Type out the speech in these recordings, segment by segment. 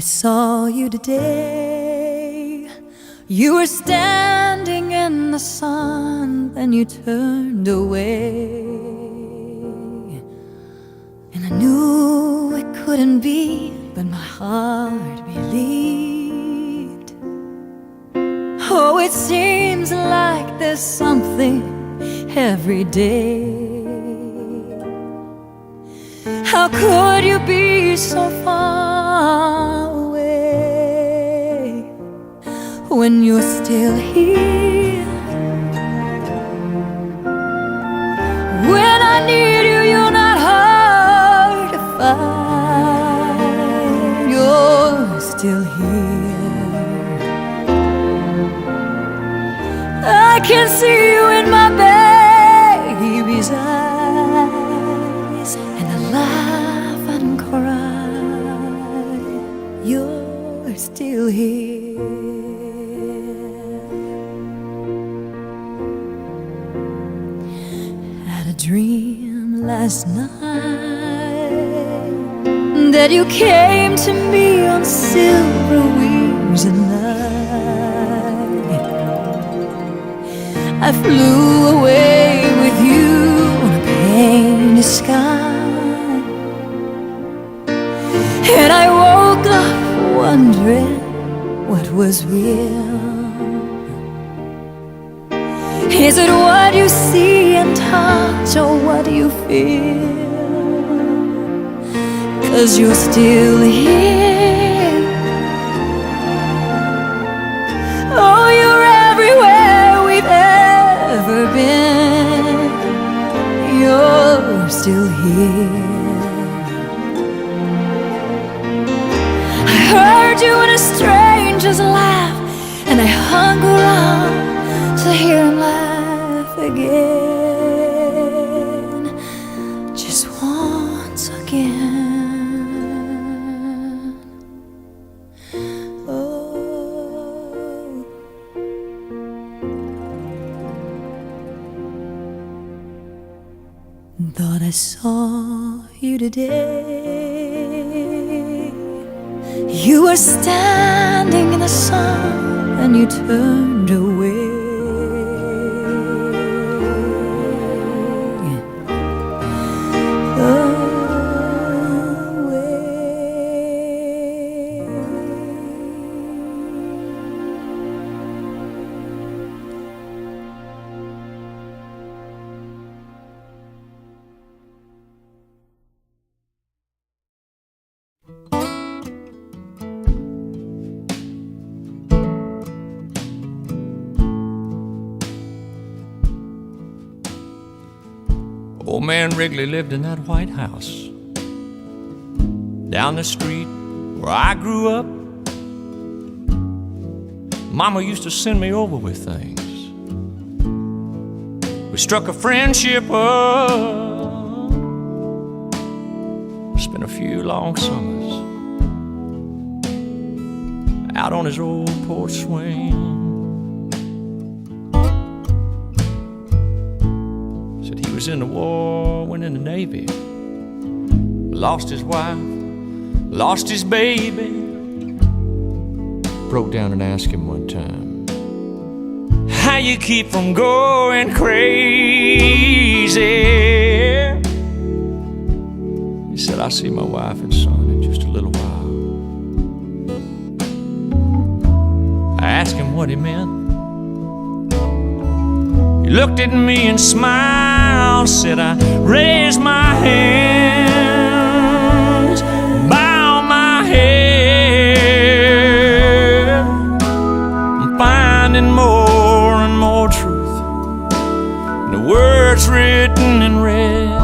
saw you today. You were standing in the sun, then you turned away. And I knew it couldn't be, but my heart believed. Oh, it seems like there's something every day. How could you be so far away when you're still here? When I need you, you're not hard to find. You're still here. I can see you in my baby's eyes, and I laugh and cry. You're still here. Had a dream last night that you came to me on silver wings at night. I flew away with you on a painted sky, and I woke up wondering what was real. Is it what you see and touch, or what you feel? 'Cause you're still here. Oh, you're everywhere we've ever been. You're still here. I heard you in a stranger's laugh, and I hung around to hear him laugh again, just once again. Oh, thought I saw you today. You were standing in the sun, and you turned away. Old man Wrigley lived in that White House down the street where I grew up. Mama used to send me over with things. We struck a friendship up, spent a few long summers out on his old porch swing. He was in the war, went in the Navy, lost his wife, lost his baby. Broke down and asked him one time, how you keep from going crazy? He said, I'll see my wife and son in just a little while. I asked him what he meant. He looked at me and smiled, said, I raise my hands, bow my head. I'm finding more and more truth in the words written in red.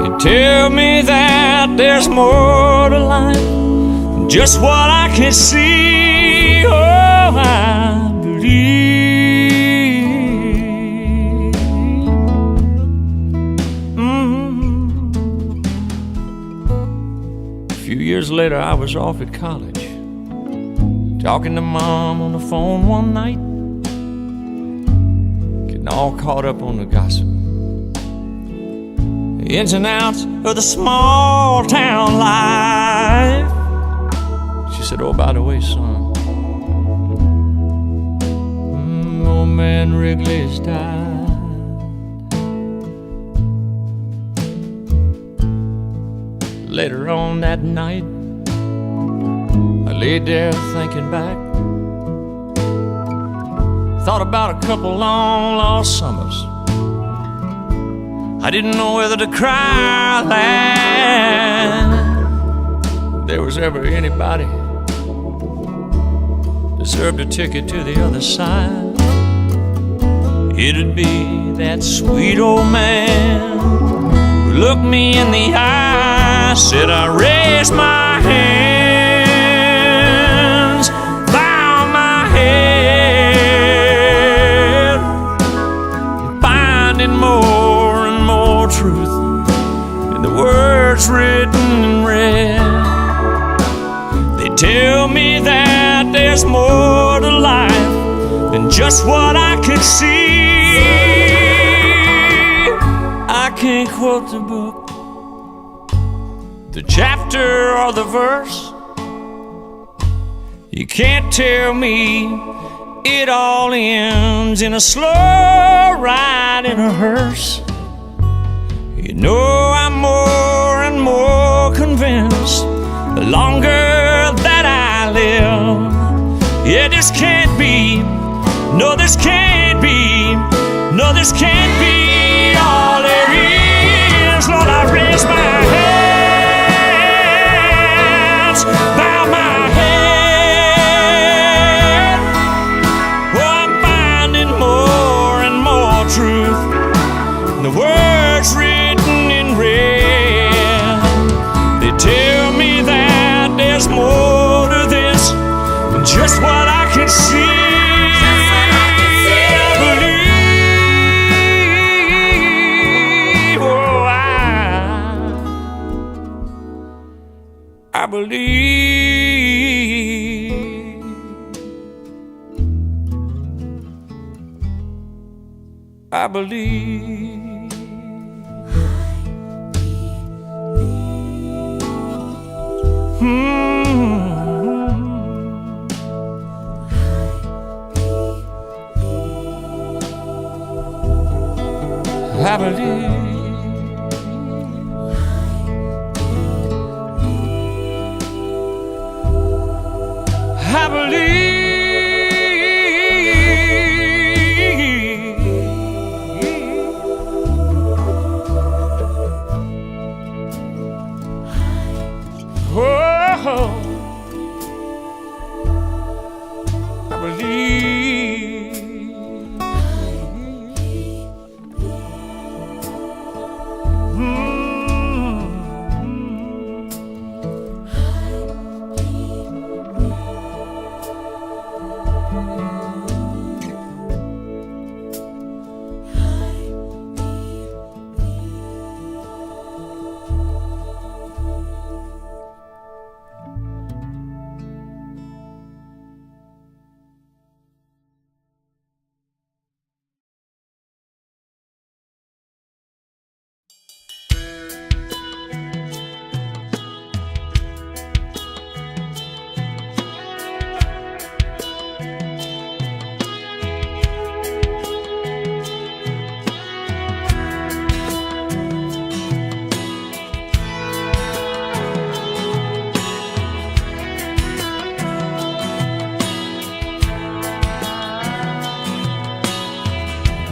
They tell me that there's more to life than just what I can see. Oh, I believe. Years later, I was off at college, talking to Mom on the phone one night, getting all caught up on the gossip, the ins and outs of the small town life. said, oh, by the way, son, old man Wrigley's died. Later on that night, I laid there thinking back. Thought about a couple long lost summers. I didn't know whether to cry or laugh. There was ever anybody deserved a ticket to the other side, it'd be that sweet old man who looked me in the eye, said I raised my hands, bowed my head, finding more and more truth in the words written in red. They tell me that there's more to life than just what I could see. I can't quote the book, the chapter or the verse. You can't tell me it all ends in a slow ride in a hearse. You know I'm more and more convinced the longer that I live. Yeah, this can't be, no, this can't be, no, this can't be all there is. Lord, I raise my hands, bow my head. Oh, I'm finding more and more truth in the words written in red. They tell me that there's more to this than just what I can see. I believe, I believe. I believe. I believe. Oh, I believe.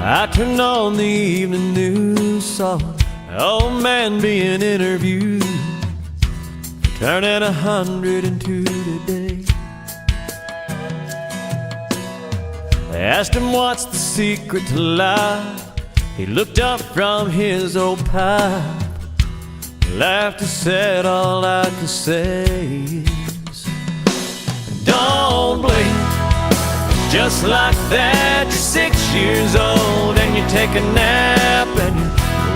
I turned on the evening news, saw an old man being interviewed for turning 102 today. They asked him what's the secret to life. He looked up from his old pipe, laughed and said, all I can say is, don't blink. Just like that, you're 6 years old and you take a nap and you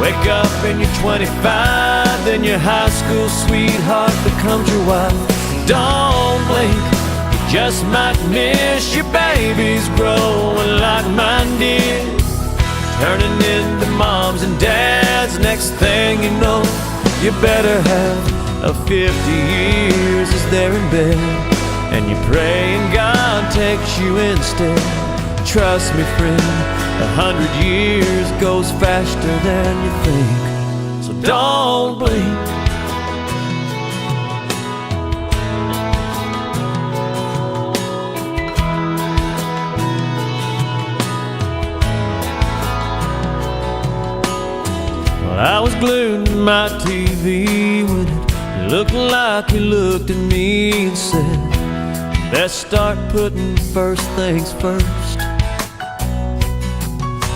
wake up and you're 25. Then your high school sweetheart becomes your wife. Don't blink, you just might miss your babies growing like mine did, turning into moms and dads. Next thing you know, you better have a 50 years as they're in bed. and you pray and God takes you instead. Trust me, friend, 100 years goes faster than you think. So don't blink. Well, I was glued to my TV when it looked like he looked at me and said, "Let's start putting first things first."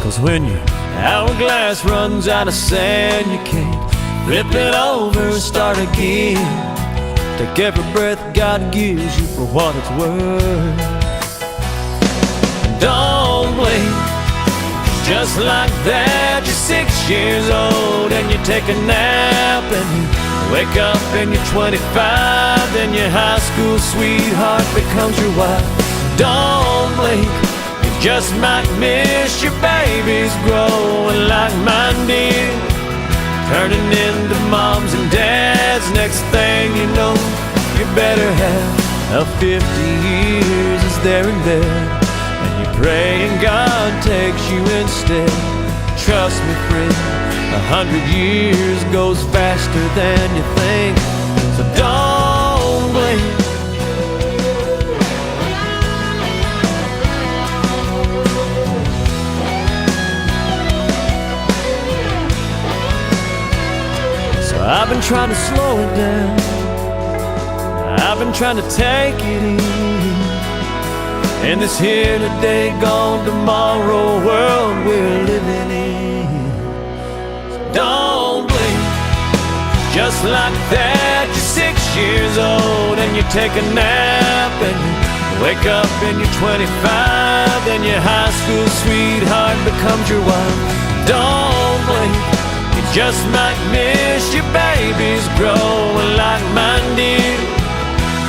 'Cause when your hourglass runs out of sand, you can't flip it over and start again. Take every breath God gives you for what it's worth. And don't blink. Just like that, you're 6 years old and you take a nap and you wake up and you're 25, then your high school sweetheart becomes your wife. Don't blink. Just might miss your babies growing like mine did, turning into moms and dads. Next thing you know, you better have 50 years is there in bed, and you pray and God takes you instead. Trust me, friend, 100 years goes faster than you think. So don't blink. I've been trying to slow it down. I've been trying to take it easy in this here today, gone tomorrow world we're living in. So don't blink. Just like that, you're 6 years old and you take a nap and you wake up and you're 25, then your high school sweetheart becomes your wife. Don't blink. Just might miss your babies growing like mine did,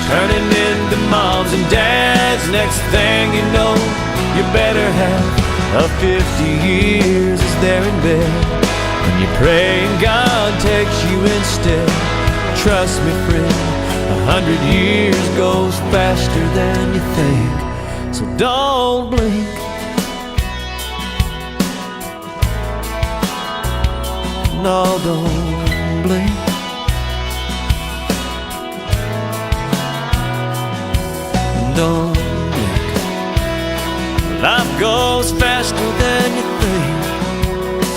turning into moms and dads. Next thing you know, you better have 50 years is there in bed, and you pray and God takes you instead. Trust me, friend, 100 years goes faster than you think. So don't blink. No, don't blink. Don't blink. Life goes faster than you think.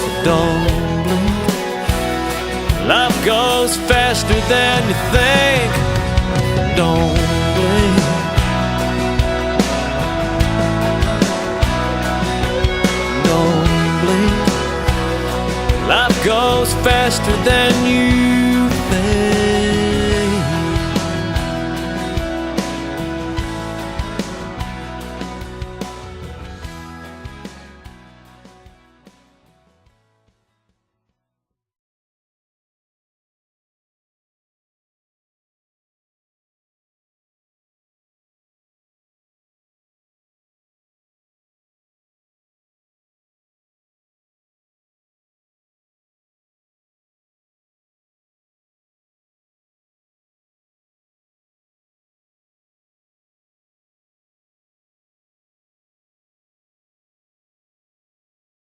So don't blink. Life goes faster than you think. Don't blink. Don't blink. Life goes faster than you think.